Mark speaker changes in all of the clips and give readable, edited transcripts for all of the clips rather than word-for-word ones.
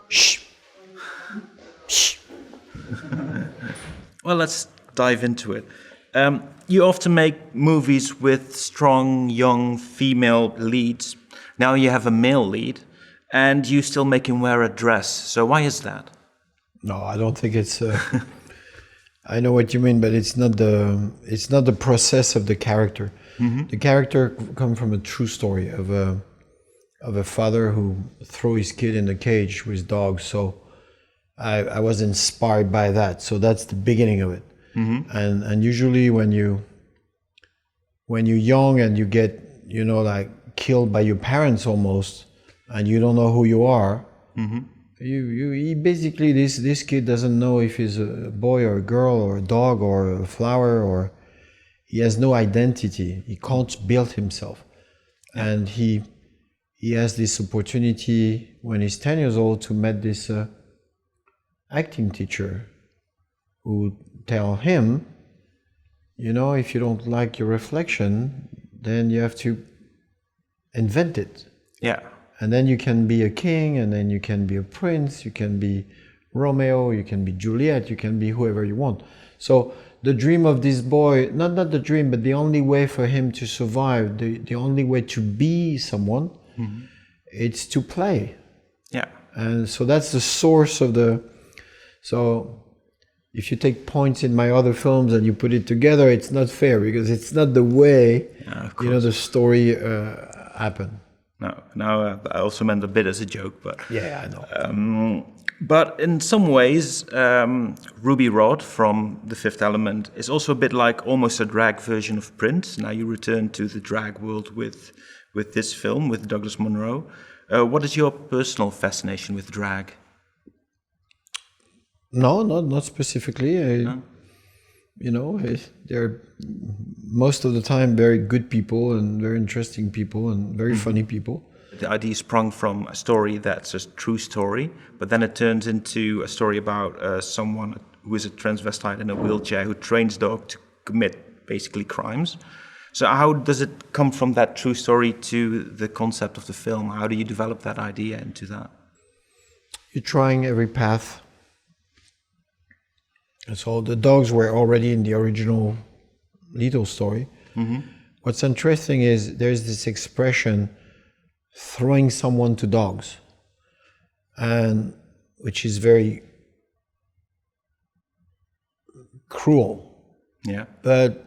Speaker 1: Shh. Shh. Well, let's dive into it. You often make movies with strong, young female leads. Now you have a male lead, and you still make him wear a dress. So why is that?
Speaker 2: No, I don't think it's. I know what you mean, but it's not the process of the character. Mm-hmm. The character comes from a true story of a father who threw his kid in a cage with dogs. So I was inspired by that. So that's the beginning of it. Mm-hmm. And usually when you're young and you get like killed by your parents almost, and you don't know who you are, mm-hmm. he basically this kid doesn't know if he's a boy or a girl or a dog or a flower, or he has no identity. He can't build himself, and he has this opportunity when he's 10 years old to meet this acting teacher who tell him, if you don't like your reflection, then you have to invent it. Yeah. And then you can be a king, and then you can be a prince, you can be Romeo, you can be Juliet, you can be whoever you want. So the dream of this boy, not the dream, but the only way for him to survive, the only way to be someone, mm-hmm. it's to play. Yeah. And so that's the source of so if you take points in my other films and you put it together, it's not fair, because it's not the way, the story happened.
Speaker 1: No, I also meant a bit as a joke, but...
Speaker 2: Yeah, I know.
Speaker 1: But in some ways, Ruby Rhod from The Fifth Element is also a bit like almost a drag version of Prince. Now you return to the drag world with this film, with Douglas Munro. What is your personal fascination with drag?
Speaker 2: No, not specifically. They're most of the time very good people and very interesting people and very mm-hmm. funny people.
Speaker 1: The idea sprung from a story that's a true story, but then it turns into a story about someone who is a transvestite in a wheelchair who trains dog to commit basically crimes. So how does it come from that true story to the concept of the film? How do you develop that idea into that?
Speaker 2: You're trying every path. So the dogs were already in the original Little story. Mm-hmm. What's interesting is there's this expression, throwing someone to dogs, and which is very cruel. Yeah. But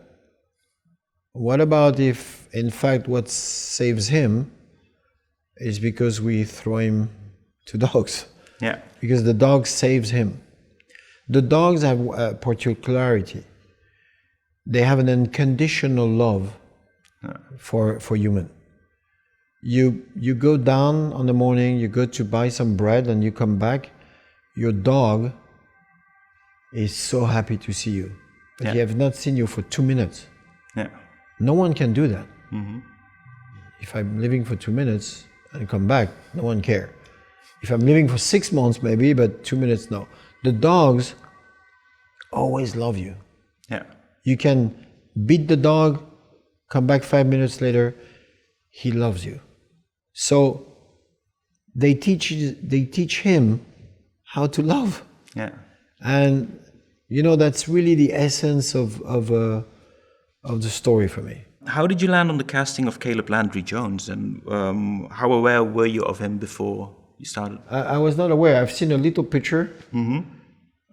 Speaker 2: what about if, in fact, what saves him is because we throw him to dogs? Yeah. Because the dog saves him. The dogs have a particularity. They have an unconditional love for human. You go down on the morning, you go to buy some bread, and you come back, your dog is so happy to see you. But he have not seen you for 2 minutes. Yeah. No one can do that. Mm-hmm. If I'm living for 2 minutes and come back, no one care. If I'm living for 6 months maybe, but 2 minutes, no. The dogs always love you. Yeah. You can beat the dog, come back 5 minutes later, he loves you. So they teach him how to love. Yeah. And that's really the essence of the story for me.
Speaker 1: How did you land on the casting of Caleb Landry Jones, and how aware were you of him before you started?
Speaker 2: I was not aware. I've seen a little picture. Mm-hmm.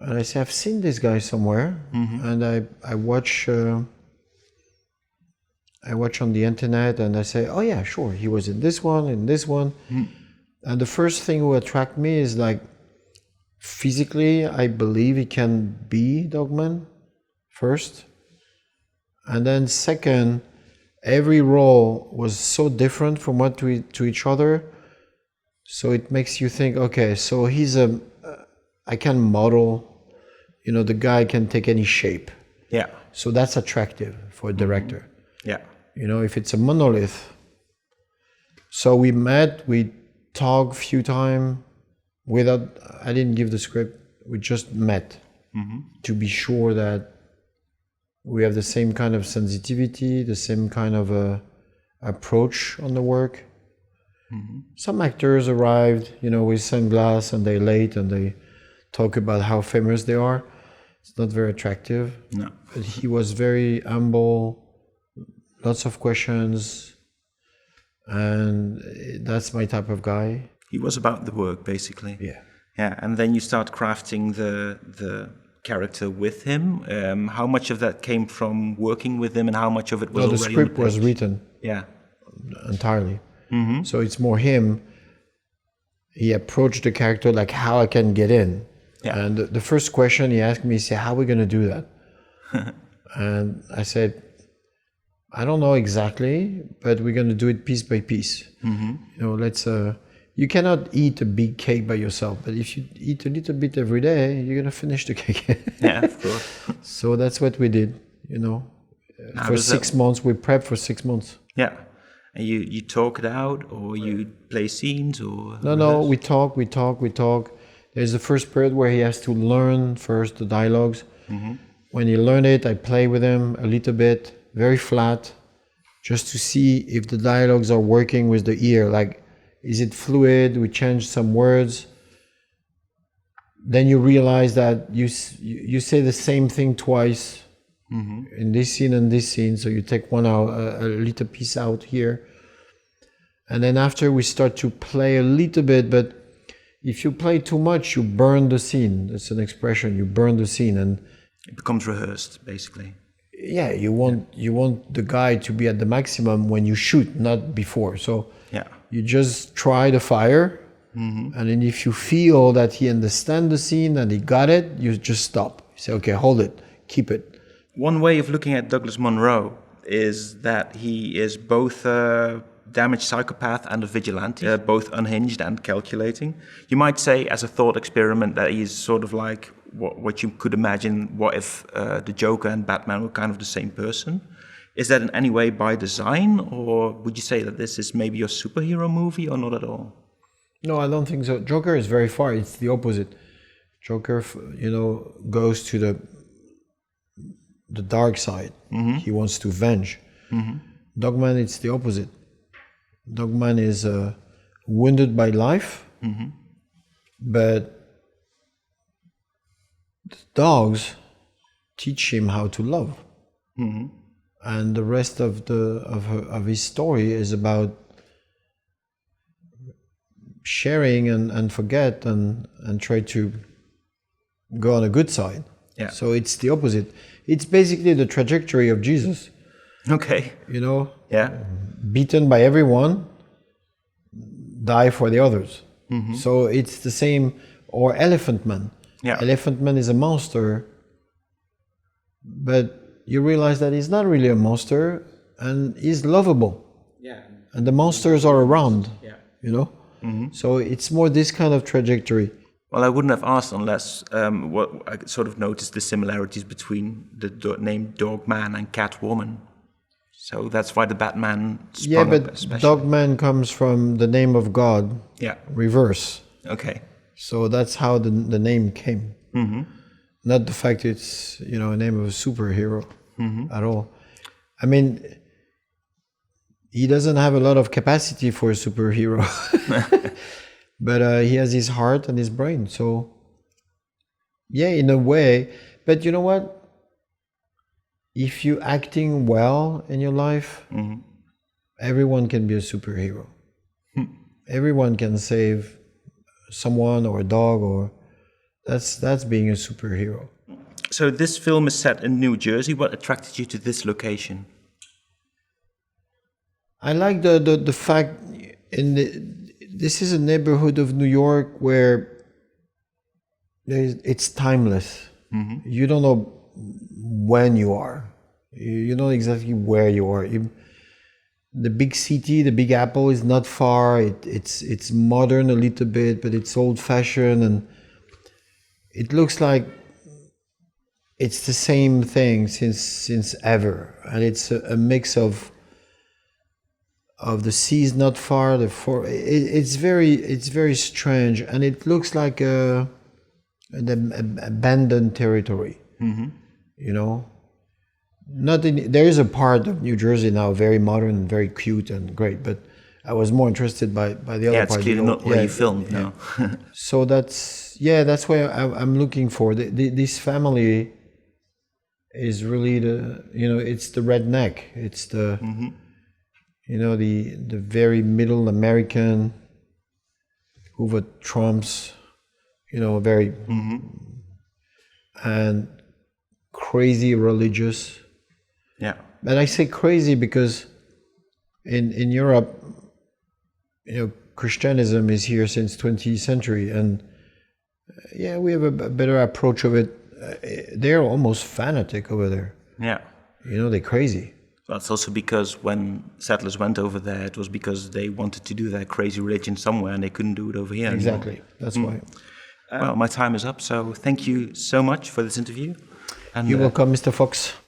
Speaker 2: And I say, I've seen this guy somewhere, mm-hmm. and I watch on the internet, and I say, oh yeah, sure, he was in this one, mm-hmm. And the first thing who attract me is like, physically, I believe he can be Dogman, first, and then second, every role was so different from one to each other, so it makes you think, okay, so I can model, the guy can take any shape. Yeah. So that's attractive for a director. Mm-hmm. Yeah. If it's a monolith. So we met, we talked a few times I didn't give the script, we just met mm-hmm. to be sure that We have the same kind of sensitivity, the same kind of approach on the work. Some actors arrived, with sunglasses and they're late and they talk about how famous they are. It's not very attractive.
Speaker 1: No.
Speaker 2: But he was very humble, lots of questions, and that's my type of guy.
Speaker 1: He was about the work, basically.
Speaker 2: Yeah.
Speaker 1: Yeah, and then you start crafting the character with him. How much of that came from working with him, and how much of it was already
Speaker 2: the script
Speaker 1: on the
Speaker 2: was
Speaker 1: page?
Speaker 2: written.
Speaker 1: Yeah.
Speaker 2: Entirely. So it's more him. He approached the character like how I can get in.
Speaker 1: Yeah.
Speaker 2: And the first question he asked me, he said, how are we going to do that? And I said, I don't know exactly, but we're going to do it piece by piece. Let's. You cannot eat a big cake by yourself, but if you eat a little bit every day, you're going to finish the cake.
Speaker 1: Yeah, of course.
Speaker 2: So that's what we did, For 6 months, we prepped for 6 months.
Speaker 1: Yeah. And you talk it out, or you play scenes, or...
Speaker 2: No, we talk. There's the first period where he has to learn first the dialogues. When he learned it, I play with him a little bit, very flat, just to see if the dialogues are working with the ear. Like, is it fluid? We change some words. Then you realize that you say the same thing twice in this scene and this scene. So you take one out, a little piece out here. And then after we start to play a little bit, but if you play too much, you burn the scene. That's an expression. You burn the scene, and
Speaker 1: it becomes rehearsed, basically.
Speaker 2: Yeah, you want the guy to be at the maximum when you shoot, not before. So you just try the fire, and then if you feel that he understands the scene and he got it, you just stop. You say, okay, hold it, keep it.
Speaker 1: One way of looking at Douglas Munro is that he is both a damaged psychopath and a vigilante, both unhinged and calculating. You might say, as a thought experiment, that he's sort of like what you could imagine, what if the Joker and Batman were kind of the same person? Is that in any way by design, or would you say that this is maybe your superhero movie, or not at all?
Speaker 2: No, I don't think so. Joker is very far. It's the opposite. Joker, goes to the dark side. He wants to venge. Dogman, it's the opposite. Dogman is wounded by life, but the dogs teach him how to love. And the rest of his story is about sharing and forget and try to go on a good side.
Speaker 1: Yeah.
Speaker 2: So it's the opposite. It's basically the trajectory of Jesus.
Speaker 1: Okay. Yeah.
Speaker 2: Beaten by everyone, die for the others. So it's the same. Or Elephant Man.
Speaker 1: Yeah.
Speaker 2: Elephant Man is a monster, but you realize that he's not really a monster, and he's lovable. Yeah. And the monsters are around. Yeah. So it's more this kind of trajectory.
Speaker 1: Well, I wouldn't have asked unless I sort of noticed the similarities between the name Dogman and Catwoman. So that's why the Batman sprung up especially.
Speaker 2: Dogman comes from the name of God.
Speaker 1: Yeah.
Speaker 2: Reverse.
Speaker 1: Okay.
Speaker 2: So that's how the name came. Not the fact it's a name of a superhero at all. I mean, he doesn't have a lot of capacity for a superhero, but he has his heart and his brain. So yeah, in a way. But you know what? If you're acting well in your life, everyone can be a superhero. Everyone can save someone or a dog, or that's being a superhero.
Speaker 1: So this film is set in New Jersey. What attracted you to this location?
Speaker 2: I like the fact this is a neighborhood of New York where it's timeless. You don't know when you are. You know exactly where you are. The big city, the Big Apple, is not far. It's modern a little bit, but it's old-fashioned, and it looks like it's the same thing since ever. And it's a mix of the seas not far, it's very strange, and it looks like an abandoned territory. there is a part of New Jersey now very modern, very cute and great, but I was more interested by the other part.
Speaker 1: Yeah, it's clearly not where you filmed now.
Speaker 2: So that's why I'm looking for. This family is really it's the redneck. It's the, the very middle American who trumps, very, and crazy religious.
Speaker 1: Yeah.
Speaker 2: And I say crazy because in Europe, Christianism is here since 20th century, and we have a better approach of it. They're almost fanatic over there.
Speaker 1: Yeah.
Speaker 2: They're crazy.
Speaker 1: Well, it's also because when settlers went over there, it was because they wanted to do their crazy religion somewhere and they couldn't do it over here.
Speaker 2: Exactly.
Speaker 1: Anymore.
Speaker 2: That's why.
Speaker 1: Well, my time is up, so thank you so much for this interview. And,
Speaker 2: you're welcome, Mr. Fox.